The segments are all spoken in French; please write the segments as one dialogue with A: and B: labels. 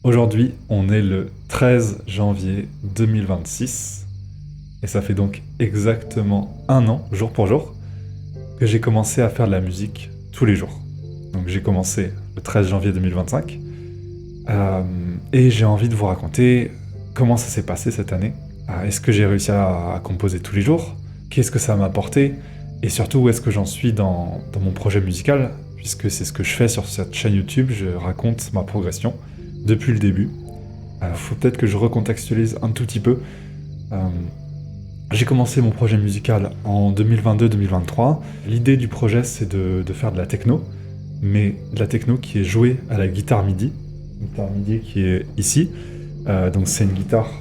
A: Aujourd'hui, on est le 13 janvier 2026 et ça fait donc exactement un an, jour pour jour, que j'ai commencé à faire de la musique tous les jours. Donc j'ai commencé le 13 janvier 2025 et j'ai envie de vous raconter comment ça s'est passé cette année. Est-ce que j'ai réussi à composer tous les jours? Qu'est-ce que ça m'a apporté? Et surtout, où est-ce que j'en suis dans mon projet musical? Puisque c'est ce que je fais sur cette chaîne YouTube, je raconte ma progression depuis le début. Faut peut-être que je recontextualise un tout petit peu. Euh, j'ai commencé mon projet musical en 2022-2023. L'idée du projet, c'est de faire de la techno, mais de la techno qui est jouée à la guitare MIDI. Guitare MIDI qui est ici. Donc c'est une guitare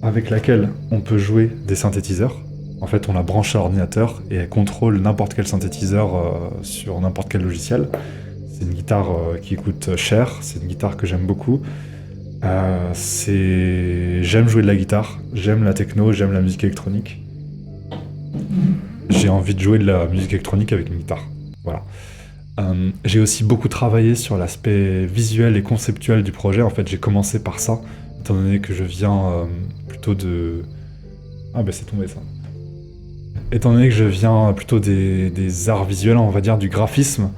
A: avec laquelle on peut jouer des synthétiseurs. En fait, on la branche à l'ordinateur et elle contrôle n'importe quel synthétiseur sur n'importe quel logiciel. C'est une guitare qui coûte cher, c'est une guitare que j'aime beaucoup. J'aime jouer de la guitare, j'aime la techno, j'aime la musique électronique. J'ai envie de jouer de la musique électronique avec une guitare. Voilà. J'ai aussi beaucoup travaillé sur l'aspect visuel et conceptuel du projet. En fait, j'ai commencé par ça, étant donné que je viens plutôt de... Ah ben c'est tombé ça. Étant donné que je viens plutôt des arts visuels, on va dire du graphisme,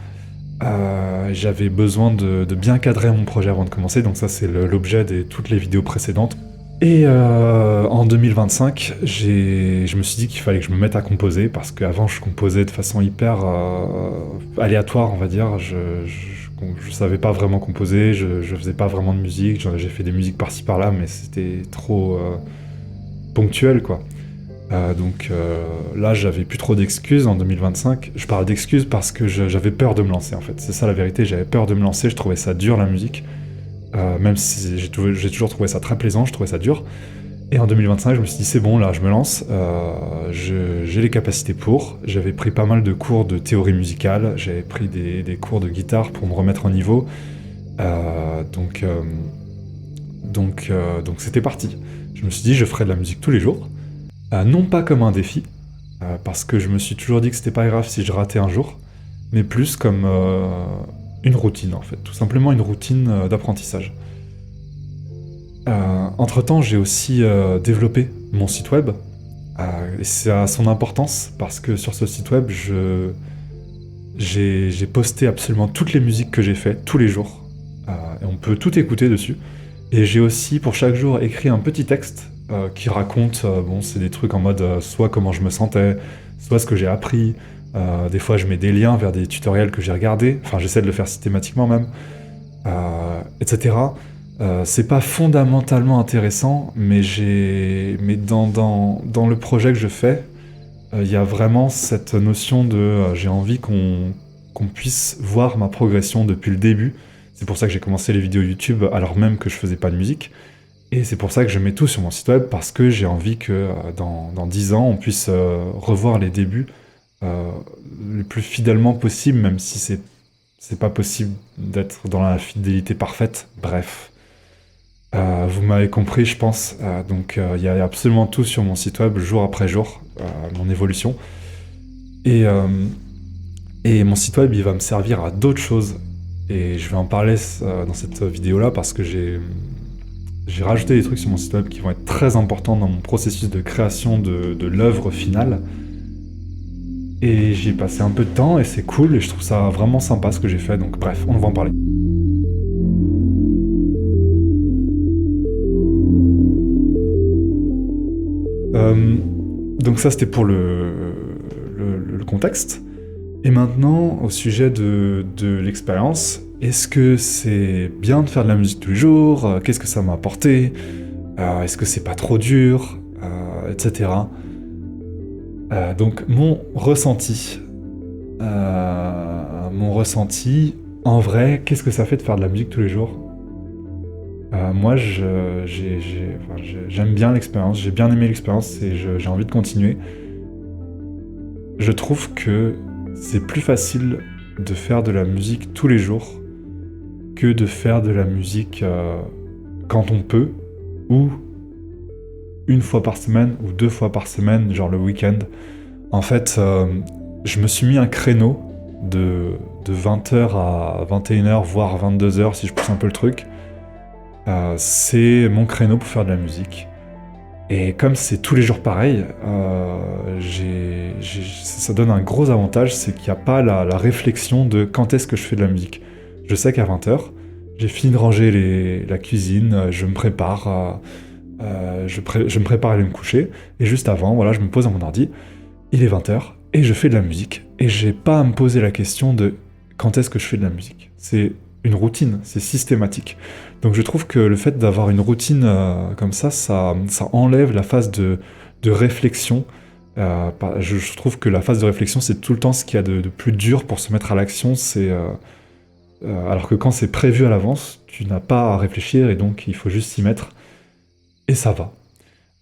A: j'avais besoin de bien cadrer mon projet avant de commencer, donc ça c'est l'objet de toutes les vidéos précédentes. Et en 2025, je me suis dit qu'il fallait que je me mette à composer, parce qu'avant je composais de façon hyper aléatoire, on va dire. Je savais pas vraiment composer, je faisais pas vraiment de musique, j'ai fait des musiques par-ci par-là, mais c'était trop ponctuel quoi. Donc là, j'avais plus trop d'excuses en 2025. Je parle d'excuses parce que j'avais peur de me lancer, en fait. C'est ça la vérité, j'avais peur de me lancer, je trouvais ça dur la musique. Même si j'ai toujours trouvé ça très plaisant, je trouvais ça dur. Et en 2025, je me suis dit, c'est bon, là, je me lance. J'ai les capacités pour. J'avais pris pas mal de cours de théorie musicale, j'avais pris des cours de guitare pour me remettre en niveau. Donc c'était parti. Je me suis dit, je ferai de la musique tous les jours. Non pas comme un défi, parce que je me suis toujours dit que c'était pas grave si je ratais un jour, mais plus comme une routine en fait, tout simplement une routine d'apprentissage. Entre-temps, j'ai aussi développé mon site web, et c'est à son importance, parce que sur ce site web, j'ai posté absolument toutes les musiques que j'ai faites, tous les jours, et on peut tout écouter dessus. Et j'ai aussi, pour chaque jour, écrit un petit texte qui raconte, bon, c'est des trucs en mode soit comment je me sentais, soit ce que j'ai appris. Des fois, je mets des liens vers des tutoriels que j'ai regardés. Enfin, j'essaie de le faire systématiquement même, etc. C'est pas fondamentalement intéressant, mais dans le projet que je fais, il y a vraiment cette notion de j'ai envie qu'on puisse voir ma progression depuis le début. C'est pour ça que j'ai commencé les vidéos YouTube alors même que je faisais pas de musique. Et c'est pour ça que je mets tout sur mon site web, parce que j'ai envie que dans 10 ans, on puisse revoir les débuts le plus fidèlement possible, même si c'est pas possible d'être dans la fidélité parfaite. Bref. Vous m'avez compris, je pense. Donc il y a absolument tout sur mon site web, jour après jour, mon évolution. Et mon site web, il va me servir à d'autres choses. Et je vais en parler dans cette vidéo-là, parce que j'ai rajouté des trucs sur mon site web qui vont être très importants dans mon processus de création de l'œuvre finale. Et j'y ai passé un peu de temps et c'est cool, et je trouve ça vraiment sympa ce que j'ai fait, donc bref, on va en parler. Donc ça c'était pour le contexte. Et maintenant, au sujet de l'expérience, est-ce que c'est bien de faire de la musique tous les jours? Qu'est-ce que ça m'a apporté? Est-ce que c'est pas trop dur? Etc. Donc mon ressenti, en vrai, qu'est-ce que ça fait de faire de la musique tous les jours? Moi, j'aime bien l'expérience, j'ai bien aimé l'expérience et j'ai envie de continuer. Je trouve que c'est plus facile de faire de la musique tous les jours que de faire de la musique quand on peut, ou une fois par semaine ou 2 fois par semaine, genre le week-end. En fait, je me suis mis un créneau de 20h à 21h, voire 22h si je pousse un peu le truc, c'est mon créneau pour faire de la musique. Et comme c'est tous les jours pareil, ça donne un gros avantage, c'est qu'il n'y a pas la réflexion de quand est-ce que je fais de la musique. Je sais qu'à 20h, j'ai fini de ranger la cuisine, je me prépare, je me prépare à aller me coucher, et juste avant, voilà, je me pose à mon ordi, il est 20h, et je fais de la musique. Et j'ai pas à me poser la question de quand est-ce que je fais de la musique. C'est une routine, c'est systématique. Donc je trouve que le fait d'avoir une routine comme ça enlève la phase de réflexion. Je trouve que la phase de réflexion, c'est tout le temps ce qu'il y a de plus dur pour se mettre à l'action. Alors que quand c'est prévu à l'avance, tu n'as pas à réfléchir et donc il faut juste s'y mettre. Et ça va.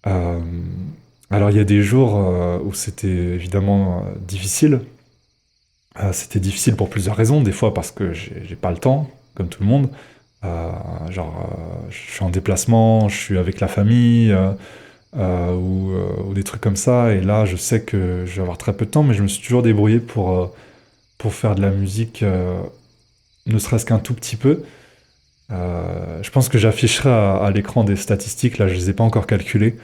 A: Euh, alors il y a des jours où c'était évidemment difficile. C'était difficile pour plusieurs raisons. Des fois parce que j'ai pas le temps, comme tout le monde. Je suis en déplacement, je suis avec la famille, ou des trucs comme ça, et là, je sais que je vais avoir très peu de temps, mais je me suis toujours débrouillé pour faire de la musique, ne serait-ce qu'un tout petit peu. Je pense que j'afficherai à l'écran des statistiques, là, je les ai pas encore calculées,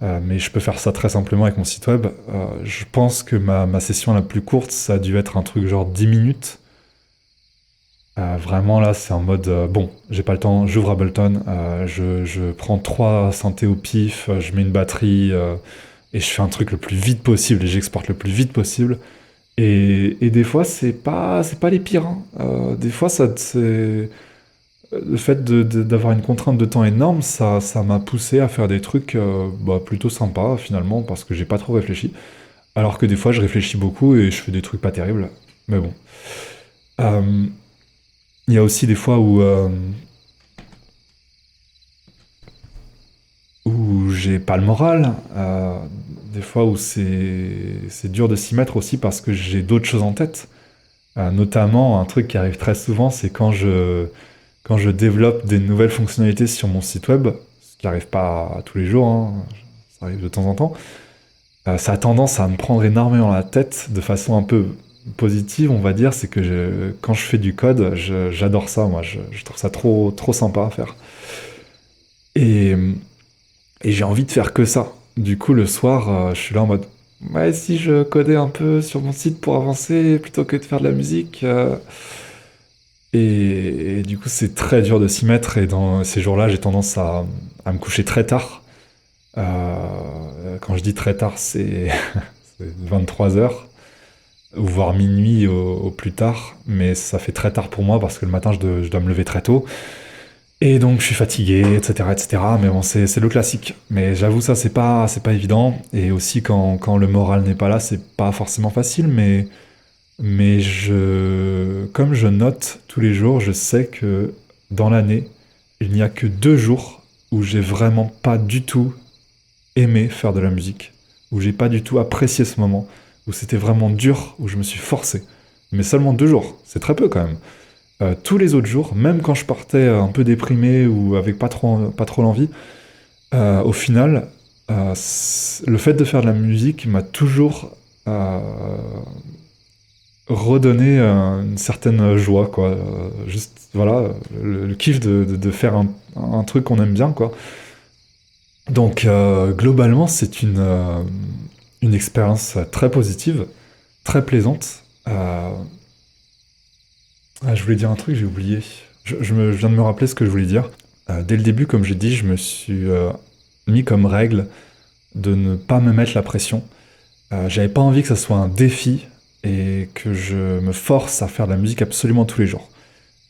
A: mais je peux faire ça très simplement avec mon site web. Je pense que ma session la plus courte, ça a dû être un truc genre 10 minutes. Vraiment là, c'est en mode bon, j'ai pas le temps, j'ouvre Ableton, je prends 3 synthés au pif, je mets une batterie et je fais un truc le plus vite possible et j'exporte le plus vite possible. Et des fois, c'est pas les pires, hein. Des fois, le fait d'avoir une contrainte de temps énorme, ça m'a poussé à faire des trucs plutôt sympas finalement parce que j'ai pas trop réfléchi. Alors que des fois, je réfléchis beaucoup et je fais des trucs pas terribles. Mais bon. Euh, Il y a aussi des fois où j'ai pas le moral, des fois où c'est dur de s'y mettre aussi parce que j'ai d'autres choses en tête. Notamment, un truc qui arrive très souvent, c'est quand je développe des nouvelles fonctionnalités sur mon site web, ce qui arrive pas tous les jours, hein, ça arrive de temps en temps, ça a tendance à me prendre énormément la tête de façon un peu positive, on va dire. C'est que quand je fais du code, j'adore ça, moi, je trouve ça trop, trop sympa à faire. Et, et j'ai envie de faire que ça. Du coup, le soir, je suis là en mode, ouais, si je codais un peu sur mon site pour avancer plutôt que de faire de la musique. Et du coup, c'est très dur de s'y mettre. Et dans ces jours-là, j'ai tendance à me coucher très tard. Quand je dis très tard, c'est 23h, ou voire minuit au plus tard. Mais ça fait très tard pour moi parce que le matin, je dois me lever très tôt. Et donc je suis fatigué, etc., etc. Mais bon, c'est le classique. Mais j'avoue, ça, c'est pas évident. Et aussi, quand le moral n'est pas là, c'est pas forcément facile. Mais comme je note tous les jours, je sais que dans l'année, il n'y a que 2 jours où j'ai vraiment pas du tout aimé faire de la musique. Où j'ai pas du tout apprécié ce moment. Où c'était vraiment dur, où je me suis forcé. Mais seulement 2 jours. C'est très peu quand même. Tous les autres jours, même quand je partais un peu déprimé ou avec pas trop l'envie, au final, le fait de faire de la musique m'a toujours redonné une certaine joie, quoi. Juste, voilà, le kiff de faire un truc qu'on aime bien, quoi. Donc, globalement, c'est une expérience très positive, très plaisante. Je voulais dire un truc, j'ai oublié. Je viens de me rappeler ce que je voulais dire. Dès le début, comme j'ai dit, je me suis mis comme règle de ne pas me mettre la pression. J'avais pas envie que ça soit un défi et que je me force à faire de la musique absolument tous les jours.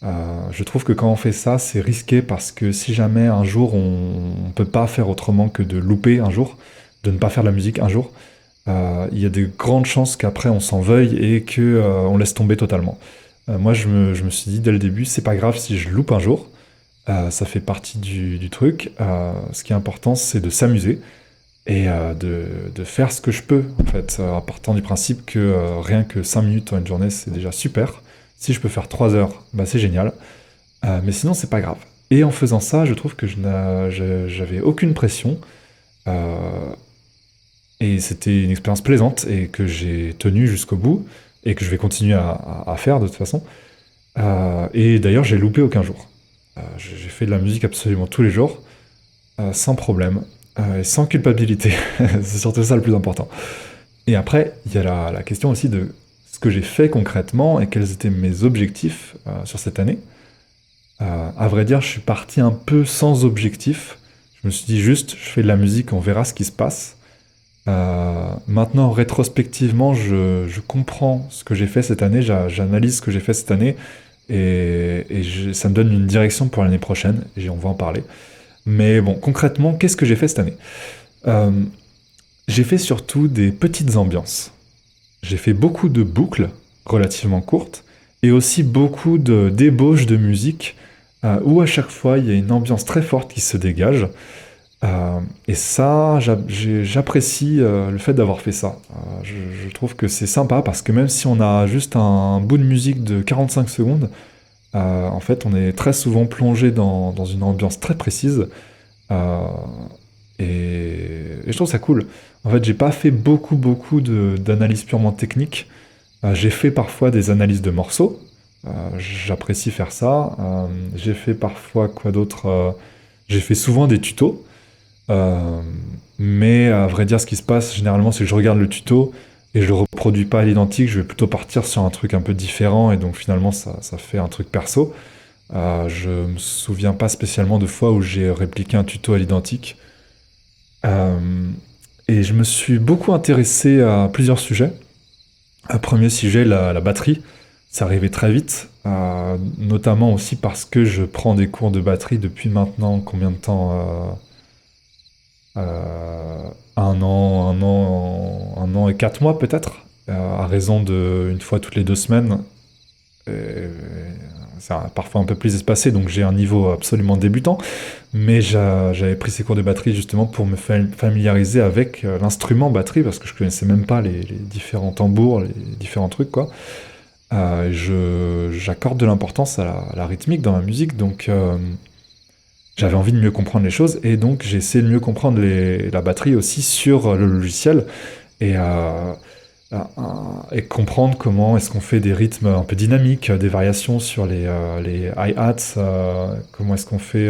A: Je trouve que quand on fait ça, c'est risqué parce que si jamais un jour on peut pas faire autrement que de louper un jour, de ne pas faire de la musique un jour, il y a de grandes chances qu'après on s'en veuille et que on laisse tomber totalement. Moi, je me suis dit dès le début, c'est pas grave si je loupe un jour, ça fait partie du truc. Ce qui est important, c'est de s'amuser et de faire ce que je peux, en fait, en partant du principe que rien que 5 minutes dans une journée, c'est déjà super. Si je peux faire 3 heures, bah, c'est génial. Mais sinon, c'est pas grave. Et en faisant ça, je trouve que j'avais aucune pression. euh, et c'était une expérience plaisante et que j'ai tenue jusqu'au bout et que je vais continuer à faire de toute façon. Et d'ailleurs, j'ai loupé aucun jour. fais de la musique absolument tous les jours, sans problème, et sans culpabilité. C'est surtout ça le plus important. Et après, il y a la question aussi de ce que j'ai fait concrètement et quels étaient mes objectifs sur cette année. À vrai dire, je suis parti un peu sans objectif. Je me suis dit juste, je fais de la musique, on verra ce qui se passe. Maintenant, rétrospectivement, je comprends ce que j'ai fait cette année, j'analyse ce que j'ai fait cette année, ça me donne une direction pour l'année prochaine, et on va en parler. Mais bon, concrètement, qu'est-ce que j'ai fait cette année? Euh, j'ai fait surtout des petites ambiances. J'ai fait beaucoup de boucles relativement courtes, et aussi beaucoup de débauches de musique, où à chaque fois il y a une ambiance très forte qui se dégage. Et ça, j'apprécie le fait d'avoir fait ça. Je trouve que c'est sympa parce que même si on a juste un bout de musique de 45 secondes, en fait, on est très souvent plongé dans une ambiance très précise. euh, et je trouve ça cool. En fait, j'ai pas fait beaucoup d'analyses purement techniques. J'ai fait parfois des analyses de morceaux. J'apprécie faire ça. J'ai fait parfois quoi d'autre? J'ai fait souvent des tutos. Euh, mais à vrai dire, ce qui se passe généralement, c'est que je regarde le tuto et je le reproduis pas à l'identique. Je vais plutôt partir sur un truc un peu différent et donc finalement, ça fait un truc perso. Je me souviens pas spécialement de fois où j'ai répliqué un tuto à l'identique. Euh, et je me suis beaucoup intéressé à plusieurs sujets. Un premier sujet, la batterie. C'est arrivé très vite, notamment aussi parce que je prends des cours de batterie depuis maintenant combien de temps? Un an et 4 mois peut-être, à raison de une fois toutes les 2 semaines. Et c'est parfois un peu plus espacé, donc j'ai un niveau absolument débutant. Mais j'avais pris ces cours de batterie justement pour me familiariser avec l'instrument batterie, parce que je connaissais même pas les différents tambours, les différents trucs, quoi. J'accorde de l'importance à la rythmique dans la musique, donc j'avais envie de mieux comprendre les choses, et donc j'ai essayé de mieux comprendre la batterie aussi sur le logiciel, et, euh, et comprendre comment est-ce qu'on fait des rythmes un peu dynamiques, des variations sur les hi-hats, comment est-ce qu'on fait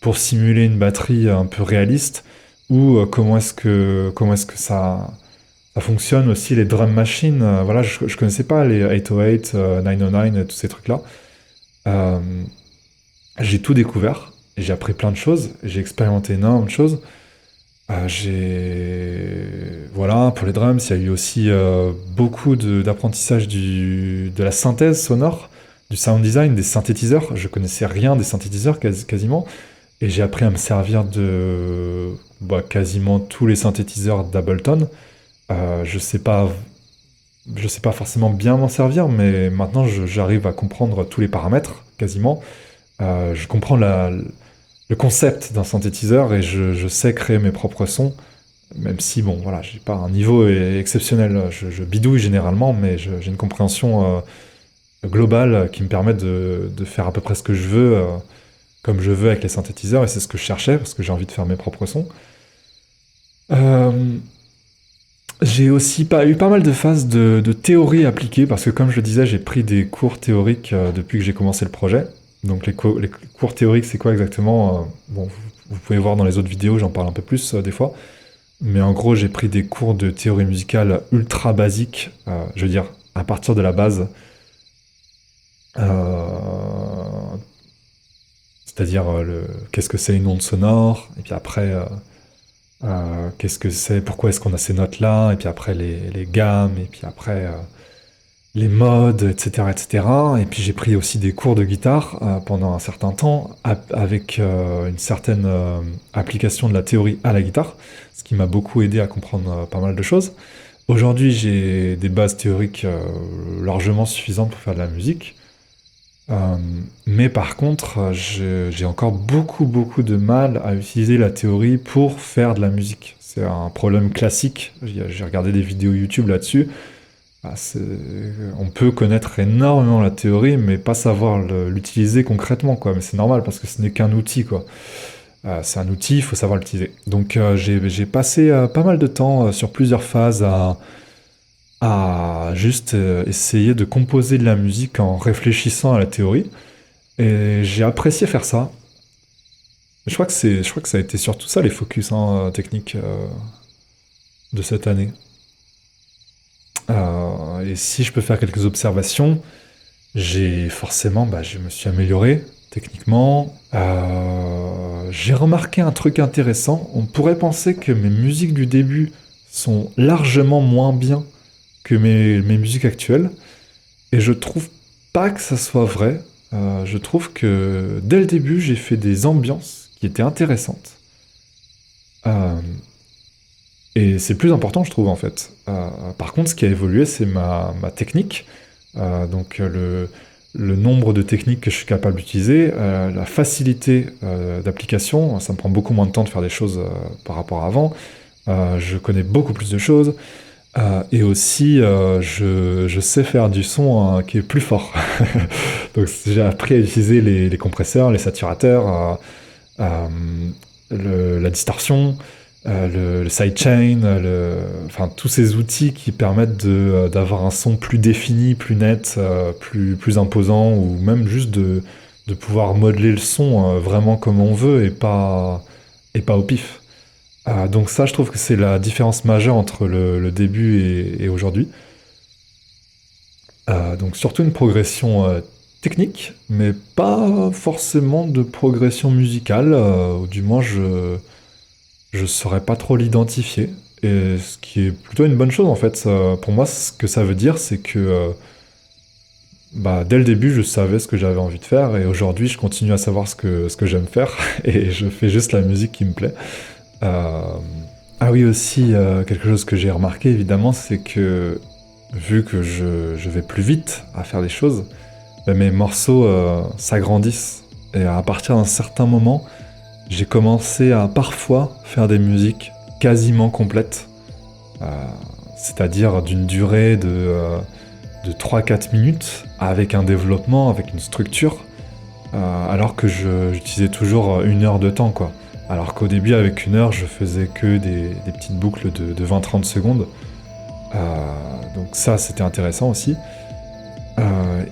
A: pour simuler une batterie un peu réaliste, ou comment est-ce que ça fonctionne aussi, les drum machines. Voilà, je connaissais pas les 808, 909, tous ces trucs-là. Euh, j'ai tout découvert, et j'ai appris plein de choses, j'ai expérimenté énormément de choses. Voilà, pour les drums, il y a eu aussi beaucoup d'apprentissage de la synthèse sonore, du sound design, des synthétiseurs. Je connaissais rien des synthétiseurs quasiment, et j'ai appris à me servir de quasiment tous les synthétiseurs d'Ableton. Je sais pas forcément bien m'en servir, mais maintenant j'arrive à comprendre tous les paramètres quasiment. Je comprends le concept d'un synthétiseur, et je sais créer mes propres sons, même si, bon, voilà, j'ai pas un niveau exceptionnel. Je bidouille généralement, mais j'ai une compréhension globale qui me permet de faire à peu près ce que je veux, comme je veux avec les synthétiseurs, et c'est ce que je cherchais, parce que j'ai envie de faire mes propres sons. Euh, j'ai aussi eu pas mal de phases de théorie appliquée, parce que comme je le disais, j'ai pris des cours théoriques depuis que j'ai commencé le projet. Donc les cours théoriques, c'est quoi exactement? Bon, vous pouvez voir dans les autres vidéos, j'en parle un peu plus des fois. Mais en gros, j'ai pris des cours de théorie musicale ultra basiques, je veux dire, à partir de la base. Euh, C'est-à-dire, qu'est-ce que c'est une onde sonore, et puis après, qu'est-ce que c'est, pourquoi est-ce qu'on a ces notes-là, et puis après les gammes, et puis après les modes, etc., etc. Et puis j'ai pris aussi des cours de guitare pendant un certain temps, avec une certaine application de la théorie à la guitare, ce qui m'a beaucoup aidé à comprendre pas mal de choses. Aujourd'hui, j'ai des bases théoriques largement suffisantes pour faire de la musique. Euh, mais par contre, j'ai encore beaucoup de mal à utiliser la théorie pour faire de la musique. C'est un problème classique. J'ai regardé des vidéos YouTube là-dessus. On peut connaître énormément la théorie, mais pas savoir l'utiliser concrètement, quoi. Mais c'est normal parce que ce n'est qu'un outil, quoi. C'est un outil, il faut savoir l'utiliser. Donc j'ai passé pas mal de temps sur plusieurs phases à juste essayer de composer de la musique en réfléchissant à la théorie. Et j'ai apprécié faire ça. Je crois que ça a été surtout ça les focus techniques de cette année. Et si je peux faire quelques observations, j'ai forcément, je me suis amélioré techniquement. J'ai remarqué un truc intéressant. On pourrait penser que mes musiques du début sont largement moins bien que mes musiques actuelles. Et je trouve pas que ça soit vrai. Je trouve que dès le début, j'ai fait des ambiances qui étaient intéressantes. Euh, et c'est plus important, je trouve, en fait. Par contre, ce qui a évolué, c'est ma technique. Le nombre de techniques que je suis capable d'utiliser, la facilité d'application. Ça me prend beaucoup moins de temps de faire des choses par rapport à avant. Je connais beaucoup plus de choses. Et aussi, je sais faire du son qui est plus fort. Donc j'ai appris à utiliser les compresseurs, les saturateurs, la distorsion, le sidechain, enfin tous ces outils qui permettent d'avoir un son plus défini, plus net, plus imposant, ou même juste de pouvoir modeler le son vraiment comme on veut et pas au pif. Donc ça, je trouve que c'est la différence majeure entre le début et aujourd'hui. Donc surtout une progression technique, mais pas forcément de progression musicale, ou du moins je saurais pas trop l'identifier. Et ce qui est plutôt une bonne chose en fait. Pour moi, ce que ça veut dire, c'est que dès le début, je savais ce que j'avais envie de faire, et aujourd'hui, je continue à savoir ce que j'aime faire, et je fais juste la musique qui me plaît. Euh, Ah oui, aussi, quelque chose que j'ai remarqué, évidemment, c'est que vu que je vais plus vite à faire les choses, mes morceaux s'agrandissent. Et à partir d'un certain moment, j'ai commencé à parfois faire des musiques quasiment complètes, euh, c'est-à-dire d'une durée de 3-4 minutes, avec un développement, avec une structure, alors que j'utilisais toujours 1 heure de temps, quoi. Alors qu'au début, avec 1 heure, je faisais que des petites boucles de 20-30 secondes. Euh, donc ça, c'était intéressant aussi.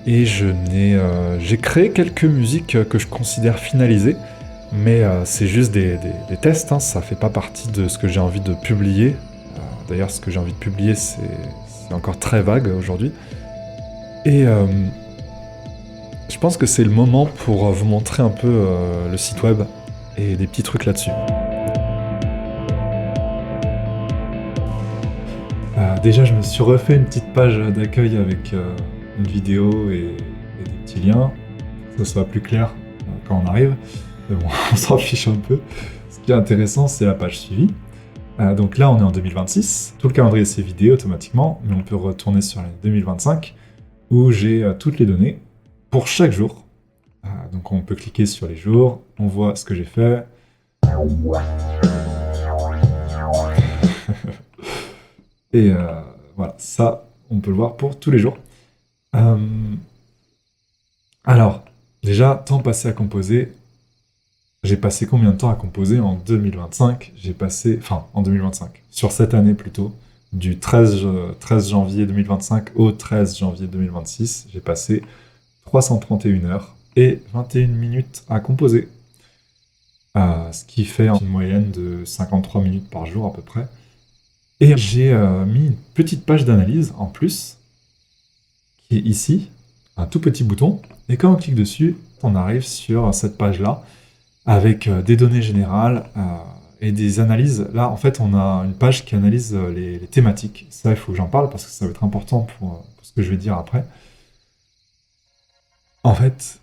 A: Et j'ai créé quelques musiques que je considère finalisées, mais c'est juste des tests, hein, ça fait pas partie de ce que j'ai envie de publier. D'ailleurs, ce que j'ai envie de publier, c'est encore très vague aujourd'hui. Et je pense que c'est le moment pour vous montrer un peu le site web et des petits trucs là-dessus. Déjà, je me suis refait une petite page d'accueil avec une vidéo et des petits liens, pour que ce soit plus clair quand on arrive. Mais bon, on s'en fiche un peu. Ce qui est intéressant, c'est la page suivie. Donc là, on est en 2026. Tout le calendrier s'est vidé automatiquement, mais on peut retourner sur l'année 2025, où j'ai toutes les données pour chaque jour. Donc on peut cliquer sur les jours, on voit ce que j'ai fait. Et voilà, ça, on peut le voir pour tous les jours. Euh, Alors, déjà, temps passé à composer. J'ai passé combien de temps à composer en 2025? En 2025, sur cette année plutôt, du 13 janvier 2025 au 13 janvier 2026, j'ai passé 331 heures et 21 minutes à composer. Ce qui fait une moyenne de 53 minutes par jour à peu près. Et j'ai mis une petite page d'analyse en plus, qui est ici, un tout petit bouton, et quand on clique dessus, on arrive sur cette page-là, avec des données générales et des analyses. Là, en fait, on a une page qui analyse les thématiques. Ça, il faut que j'en parle, parce que ça va être important pour ce que je vais dire après. En fait,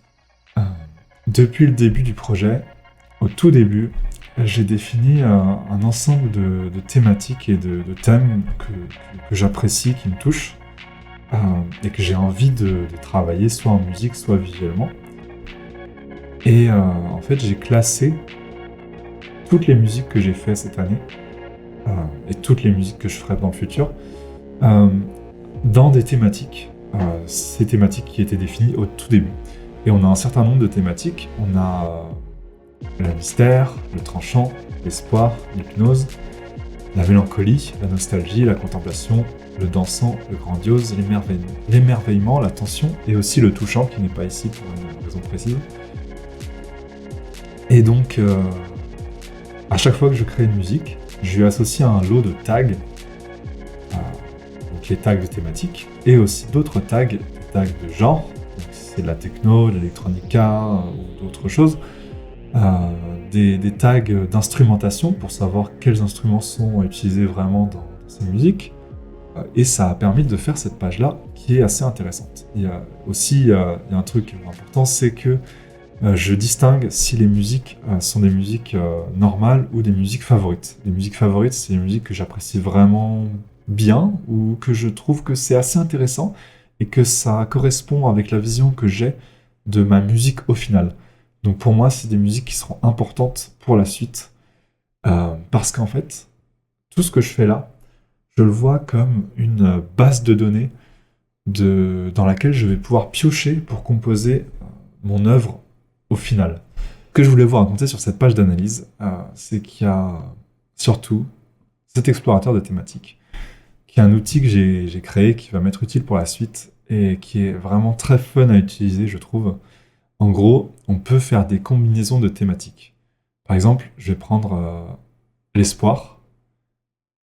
A: depuis le début du projet, au tout début, j'ai défini un ensemble de thématiques et de thèmes que j'apprécie, qui me touchent, et que j'ai envie de travailler soit en musique, soit visuellement. Et en fait, j'ai classé toutes les musiques que j'ai faites cette année, et toutes les musiques que je ferai dans le futur, dans des thématiques, ces thématiques qui étaient définies au tout début. Et on a un certain nombre de thématiques. On a le mystère, le tranchant, l'espoir, l'hypnose, la mélancolie, la nostalgie, la contemplation, le dansant, le grandiose, l'émerveillement, la tension et aussi le touchant qui n'est pas ici pour une raison précise. Et donc, à chaque fois que je crée une musique, je lui associe un lot de tags, donc les tags de thématique, et aussi d'autres tags, des tags de genre, donc si c'est de la techno, de l'électronica ou d'autres choses, des tags d'instrumentation pour savoir quels instruments sont utilisés vraiment dans ces musiques. Et ça a permis de faire cette page-là qui est assez intéressante. Il y a aussi il y a un truc important, c'est que je distingue si les musiques sont des musiques normales ou des musiques favorites. Les musiques favorites, c'est des musiques que j'apprécie vraiment bien ou que je trouve que c'est assez intéressant et que ça correspond avec la vision que j'ai de ma musique au final. Donc pour moi, c'est des musiques qui seront importantes pour la suite parce qu'en fait, tout ce que je fais là, je le vois comme une base de données dans laquelle je vais pouvoir piocher pour composer mon œuvre au final. Ce que je voulais vous raconter sur cette page d'analyse, c'est qu'il y a surtout cet explorateur de thématiques, qui est un outil que j'ai créé, qui va m'être utile pour la suite, et qui est vraiment très fun à utiliser, je trouve. En gros, on peut faire des combinaisons de thématiques. Par exemple, je vais prendre l'espoir,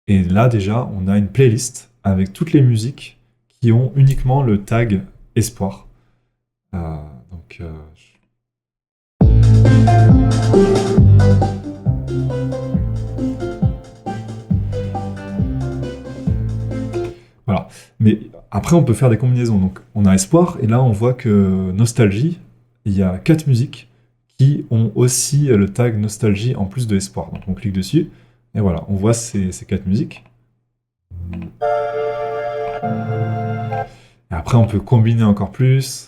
A: et là déjà, on a une playlist avec toutes les musiques qui ont uniquement le tag espoir. Donc, voilà. Mais après, on peut faire des combinaisons. Donc, on a espoir, et là, on voit que nostalgie, il y a 4 musiques qui ont aussi le tag nostalgie en plus de espoir. Donc, on clique dessus, et voilà, on voit ces 4 musiques. Et après, on peut combiner encore plus.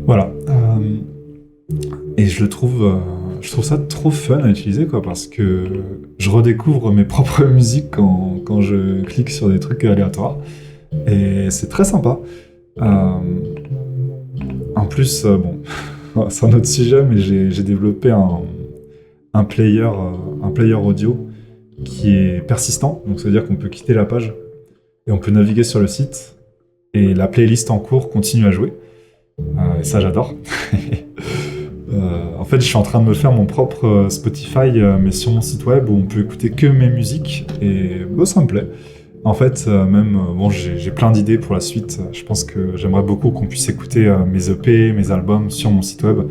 A: Voilà. Et je trouve ça trop fun à utiliser, quoi, parce que je redécouvre mes propres musiques quand je clique sur des trucs aléatoires. Et c'est très sympa. En plus, bon, c'est un autre sujet, mais j'ai développé un player audio qui est persistant. Donc ça veut dire qu'on peut quitter la page et on peut naviguer sur le site et la playlist en cours continue à jouer. Et ça, j'adore. En fait, je suis en train de me faire mon propre Spotify, mais sur mon site web où on peut écouter que mes musiques et bah, ça me plaît. En fait, bon, j'ai plein d'idées pour la suite. Je pense que j'aimerais beaucoup qu'on puisse écouter mes EP, mes albums sur mon site web,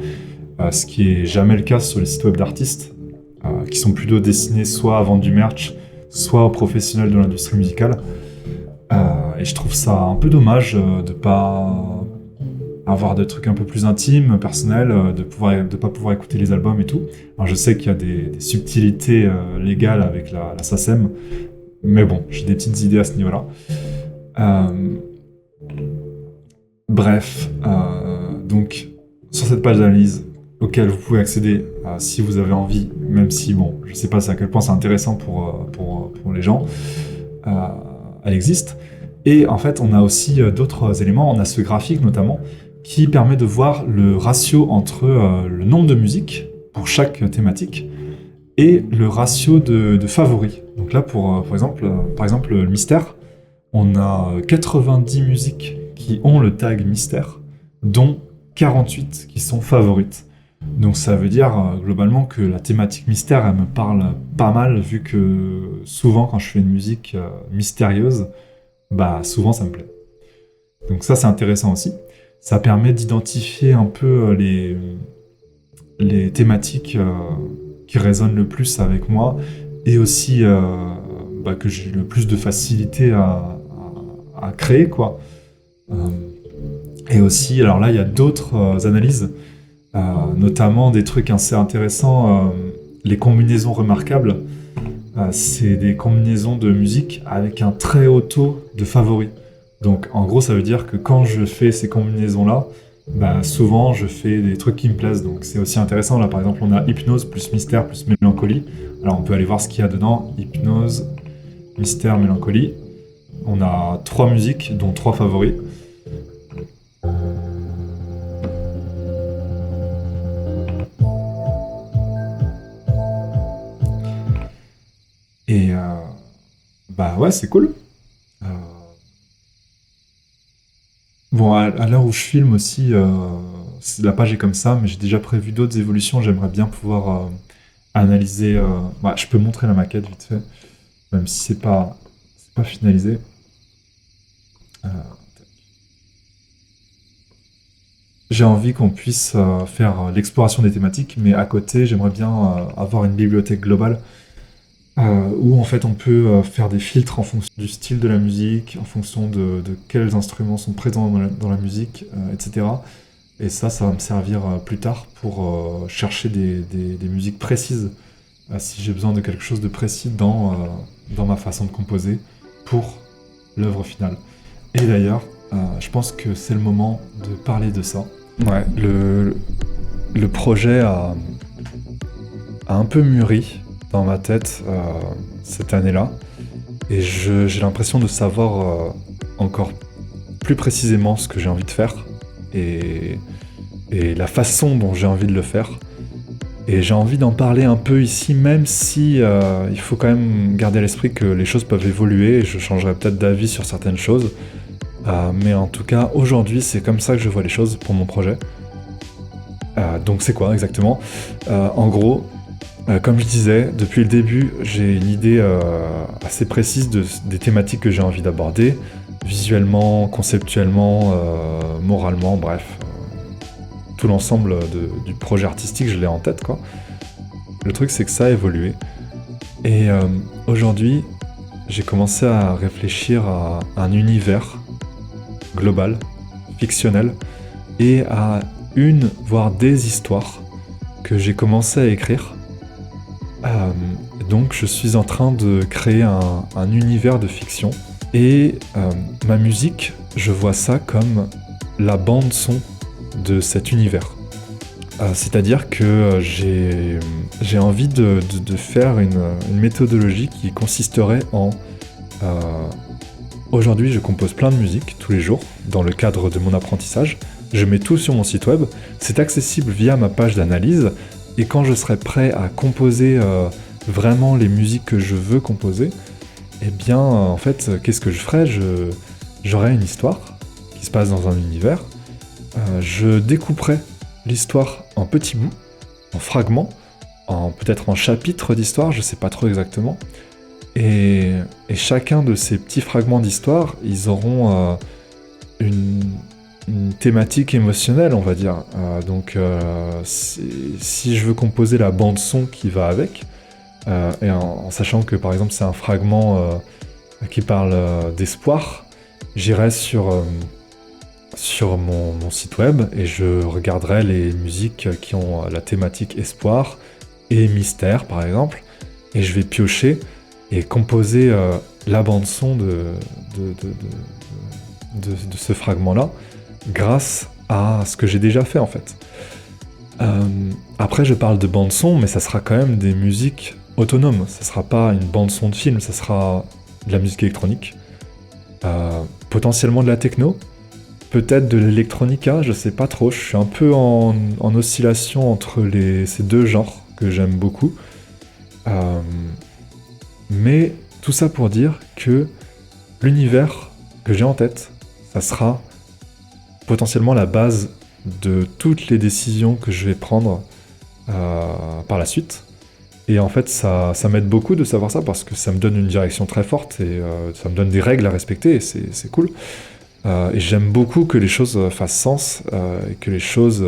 A: ce qui est jamais le cas sur les sites web d'artistes, qui sont plutôt destinés soit à vendre du merch, soit aux professionnels de l'industrie musicale. Et je trouve ça un peu dommage de pas avoir des trucs un peu plus intimes, personnels, de pas pouvoir écouter les albums et tout. Alors je sais qu'il y a des subtilités légales avec la SACEM, mais bon, j'ai des petites idées à ce niveau-là. Bref, donc sur cette page d'analyse auquel vous pouvez accéder si vous avez envie, même si, bon, je sais pas à quel point c'est intéressant pour les gens, elle existe. Et en fait, on a aussi d'autres éléments, on a ce graphique notamment, qui permet de voir le ratio entre le nombre de musiques pour chaque thématique et le ratio de favoris. Donc là, par exemple, le mystère, on a 90 musiques qui ont le tag mystère, dont 48 qui sont favorites. Donc ça veut dire globalement que la thématique mystère, elle me parle pas mal, vu que souvent quand je fais une musique mystérieuse, bah souvent ça me plaît. Donc ça c'est intéressant aussi. Ça permet d'identifier un peu les thématiques qui résonnent le plus avec moi et aussi que j'ai le plus de facilité à créer, quoi. Et aussi, alors là, il y a d'autres analyses, notamment des trucs assez intéressants, les combinaisons remarquables. C'est des combinaisons de musique avec un très haut taux de favoris. Donc en gros, ça veut dire que quand je fais ces combinaisons-là, Bah, souvent, je fais des trucs qui me plaisent, donc c'est aussi intéressant. Là, par exemple, on a hypnose plus mystère plus mélancolie. Alors, on peut aller voir ce qu'il y a dedans. Hypnose, mystère, mélancolie. On a trois musiques, dont trois favoris. Et bah ouais, c'est cool. Euh, Bon, à l'heure où je filme aussi, la page est comme ça, mais j'ai déjà prévu d'autres évolutions. J'aimerais bien pouvoir analyser. Bah, je peux montrer la maquette vite fait, même si c'est pas finalisé. Euh, j'ai envie qu'on puisse faire l'exploration des thématiques, mais à côté, j'aimerais bien avoir une bibliothèque globale où en fait on peut faire des filtres en fonction du style de la musique, en fonction de quels instruments sont présents dans la musique, etc. Et ça va me servir plus tard pour chercher des musiques précises, si j'ai besoin de quelque chose de précis dans ma façon de composer pour l'œuvre finale. Et d'ailleurs, je pense que c'est le moment de parler de ça. Ouais, le projet a un peu mûri dans ma tête cette année-là. Et j'ai l'impression de savoir encore plus précisément ce que j'ai envie de faire et, et la façon dont j'ai envie de le faire. Et j'ai envie d'en parler un peu ici, même si il faut quand même garder à l'esprit que les choses peuvent évoluer et je changerai peut-être d'avis sur certaines choses. Mais en tout cas, aujourd'hui, c'est comme ça que je vois les choses pour mon projet. Donc c'est quoi exactement? En gros, comme je disais, depuis le début, j'ai une idée assez précise des thématiques que j'ai envie d'aborder, visuellement, conceptuellement, moralement, bref. Tout l'ensemble du projet artistique, je l'ai en tête, quoi. Le truc, c'est que ça a évolué. Et aujourd'hui, j'ai commencé à réfléchir à un univers global, fictionnel, et à une, voire des histoires que j'ai commencé à écrire. Donc je suis en train de créer un univers de fiction. Et ma musique, je vois ça comme la bande son de cet univers. C'est-à-dire que j'ai envie de faire une méthodologie qui consisterait en... Aujourd'hui, je compose plein de musique tous les jours dans le cadre de mon apprentissage. Je mets tout sur mon site web. C'est accessible via ma page d'analyse. Et quand je serai prêt à composer vraiment les musiques que je veux composer, eh bien, en fait, qu'est-ce que je ferai? J'aurai une histoire qui se passe dans un univers. Je découperai l'histoire en petits bouts, en fragments, peut-être en chapitres d'histoire, je sais pas trop exactement. Et chacun de ces petits fragments d'histoire, ils auront une thématique émotionnelle, on va dire. Donc, si je veux composer la bande son qui va avec, et en sachant que par exemple c'est un fragment qui parle d'espoir, j'irai sur mon site web et je regarderai les musiques qui ont la thématique espoir et mystère par exemple, et je vais piocher et composer la bande son de ce fragment-là grâce à ce que j'ai déjà fait en fait. Après je parle de bande son, mais ça sera quand même des musiques autonomes, ça sera pas une bande son de film, ça sera de la musique électronique, potentiellement de la techno, peut-être de l'électronica, je sais pas trop, je suis un peu en oscillation entre ces deux genres que j'aime beaucoup. Mais tout ça pour dire que l'univers que j'ai en tête, ça sera potentiellement la base de toutes les décisions que je vais prendre par la suite. Et en fait, ça m'aide beaucoup de savoir ça parce que ça me donne une direction très forte et ça me donne des règles à respecter et c'est cool. Et j'aime beaucoup que les choses fassent sens et que les choses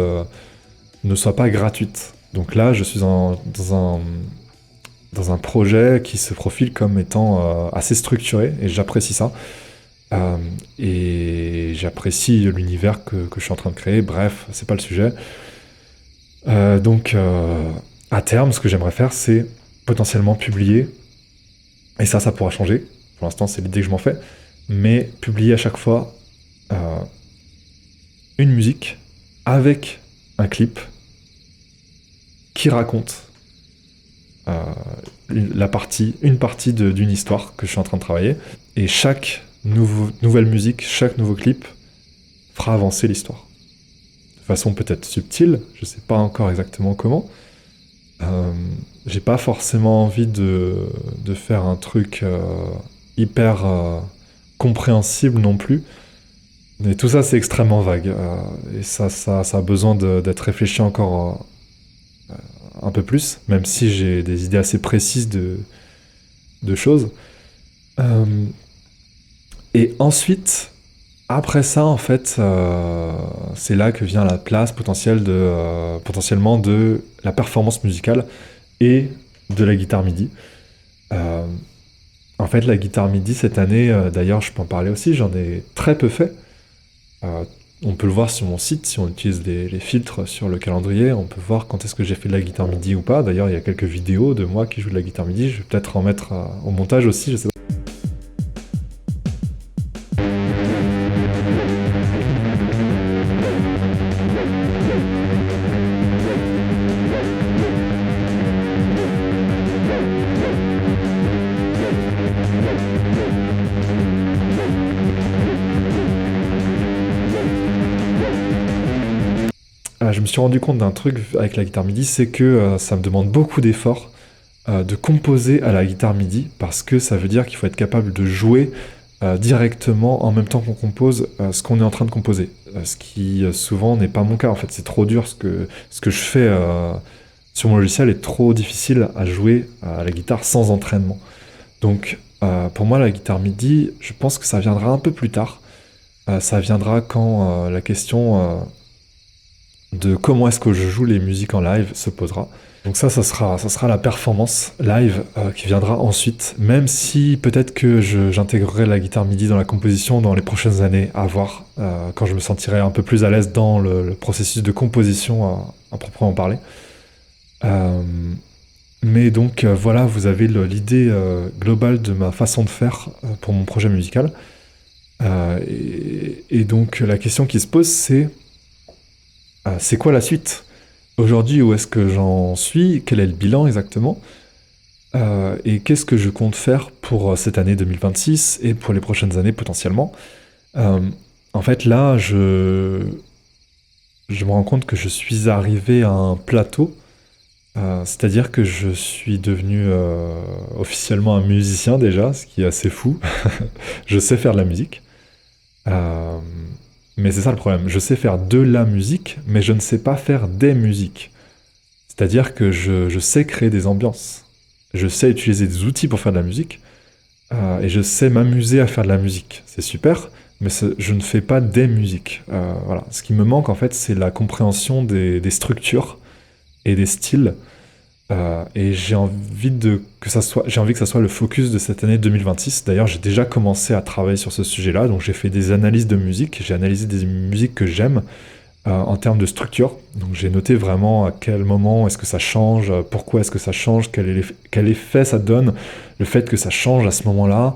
A: ne soient pas gratuites. Donc là, je suis dans un projet qui se profile comme étant assez structuré et j'apprécie ça. Et j'apprécie l'univers que je suis en train de créer. Bref, c'est pas le sujet. Donc, à terme, ce que j'aimerais faire, c'est potentiellement publier. Et ça pourra changer. Pour l'instant, c'est l'idée que je m'en fais. Mais publier à chaque fois une musique avec un clip qui raconte une partie d'une histoire que je suis en train de travailler. Et chaque nouvelle musique, chaque nouveau clip fera avancer l'histoire. De façon peut-être subtile, je sais pas encore exactement comment. J'ai pas forcément envie de faire un truc hyper compréhensible non plus. Mais tout ça, c'est extrêmement vague. Et ça a besoin d'être réfléchi encore un peu plus, même si j'ai des idées assez précises de choses. Et ensuite, après ça, en fait, c'est là que vient la place potentiellement de la performance musicale et de la guitare MIDI. En fait, la guitare MIDI, cette année, d'ailleurs, je peux en parler aussi, j'en ai très peu fait. On peut le voir sur mon site, si on utilise les filtres sur le calendrier, on peut voir quand est-ce que j'ai fait de la guitare MIDI ou pas. D'ailleurs, il y a quelques vidéos de moi qui joue de la guitare MIDI, je vais peut-être en mettre au montage aussi, je sais pas. Je me suis rendu compte d'un truc avec la guitare MIDI, c'est que ça me demande beaucoup d'efforts de composer à la guitare MIDI, parce que ça veut dire qu'il faut être capable de jouer directement en même temps qu'on compose ce qu'on est en train de composer. Ce qui souvent n'est pas mon cas en fait, c'est trop dur, ce que je fais sur mon logiciel est trop difficile à jouer à la guitare sans entraînement. Donc pour moi la guitare MIDI, je pense que ça viendra un peu plus tard. Ça viendra quand la question de comment est-ce que je joue les musiques en live se posera. Donc ça sera la performance live qui viendra ensuite, même si peut-être que j'intégrerai la guitare MIDI dans la composition dans les prochaines années, à voir, quand je me sentirai un peu plus à l'aise dans le processus de composition à proprement parler. Mais donc voilà, vous avez l'idée globale de ma façon de faire pour mon projet musical. Et donc la question qui se pose, c'est quoi la suite ? Aujourd'hui, où est-ce que j'en suis ? Quel est le bilan exactement ? Et qu'est-ce que je compte faire pour cette année 2026 et pour les prochaines années potentiellement ? En fait, là, je me rends compte que je suis arrivé à un plateau, c'est-à-dire que je suis devenu officiellement un musicien déjà, ce qui est assez fou. Je sais faire de la musique. Mais c'est ça le problème, je sais faire de la musique, mais je ne sais pas faire des musiques. C'est-à-dire que je sais créer des ambiances. Je sais utiliser des outils pour faire de la musique, et je sais m'amuser à faire de la musique. C'est super, mais je ne fais pas des musiques. Voilà. Ce qui me manque en fait, c'est la compréhension des structures et des styles. Et j'ai envie que ça soit le focus de cette année 2026. D'ailleurs, j'ai déjà commencé à travailler sur ce sujet-là, donc j'ai fait des analyses de musique, j'ai analysé des musiques que j'aime en termes de structure. Donc j'ai noté vraiment à quel moment est-ce que ça change, pourquoi est-ce que ça change, quel effet ça donne, le fait que ça change à ce moment-là.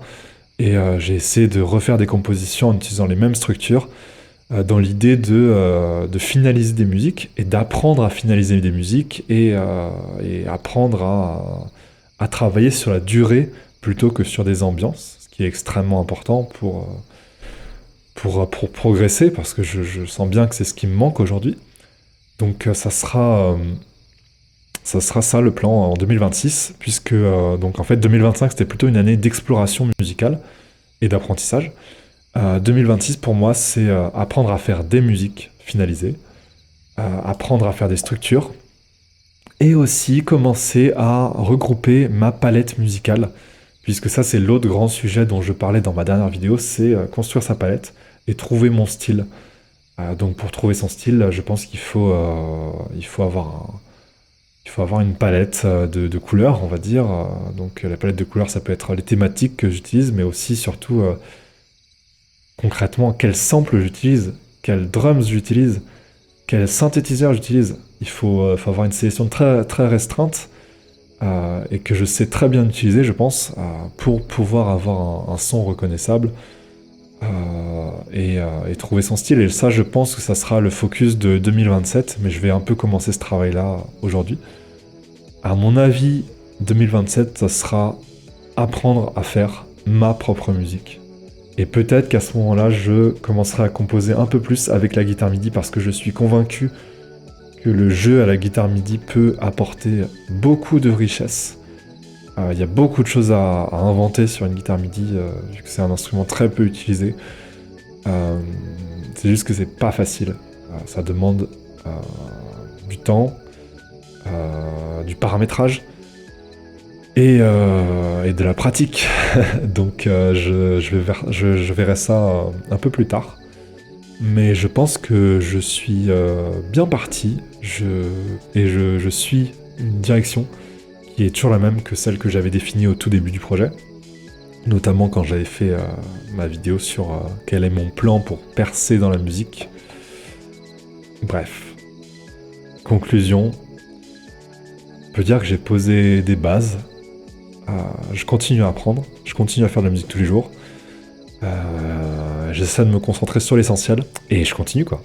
A: Et j'ai essayé de refaire des compositions en utilisant les mêmes structures, dans l'idée de finaliser des musiques et d'apprendre à finaliser des musiques et apprendre à travailler sur la durée plutôt que sur des ambiances, ce qui est extrêmement important pour progresser, parce que je sens bien que c'est ce qui me manque aujourd'hui. Donc ça sera ça le plan en 2026, puisque donc en fait 2025 c'était plutôt une année d'exploration musicale et d'apprentissage. 2026 pour moi c'est apprendre à faire des musiques finalisées, apprendre à faire des structures, et aussi commencer à regrouper ma palette musicale, puisque ça c'est l'autre grand sujet dont je parlais dans ma dernière vidéo, c'est construire sa palette et trouver mon style. Donc pour trouver son style, je pense qu'il faut avoir une palette de couleurs, on va dire. Donc la palette de couleurs, ça peut être les thématiques que j'utilise, mais aussi surtout concrètement quels samples j'utilise, quels drums j'utilise, quels synthétiseurs j'utilise. Il faut avoir une sélection très, très restreinte et que je sais très bien utiliser, je pense, pour pouvoir avoir un son reconnaissable et trouver son style. Et ça, je pense que ça sera le focus de 2027, mais je vais un peu commencer ce travail-là aujourd'hui. À mon avis, 2027, ça sera apprendre à faire ma propre musique. Et peut-être qu'à ce moment-là, je commencerai à composer un peu plus avec la guitare MIDI parce que je suis convaincu que le jeu à la guitare MIDI peut apporter beaucoup de richesse. Il y a beaucoup de choses à inventer sur une guitare MIDI, vu que c'est un instrument très peu utilisé. C'est juste que c'est pas facile. Ça demande du temps, du paramétrage et de la pratique. Donc je verrai ça un peu plus tard. Mais je pense que je suis bien parti et je suis une direction qui est toujours la même que celle que j'avais définie au tout début du projet. Notamment quand j'avais fait ma vidéo sur quel est mon plan pour percer dans la musique. Bref. Conclusion. On peut dire que j'ai posé des bases. Je continue à apprendre. Je continue à faire de la musique tous les jours. J'essaie de me concentrer sur l'essentiel. Et je continue quoi.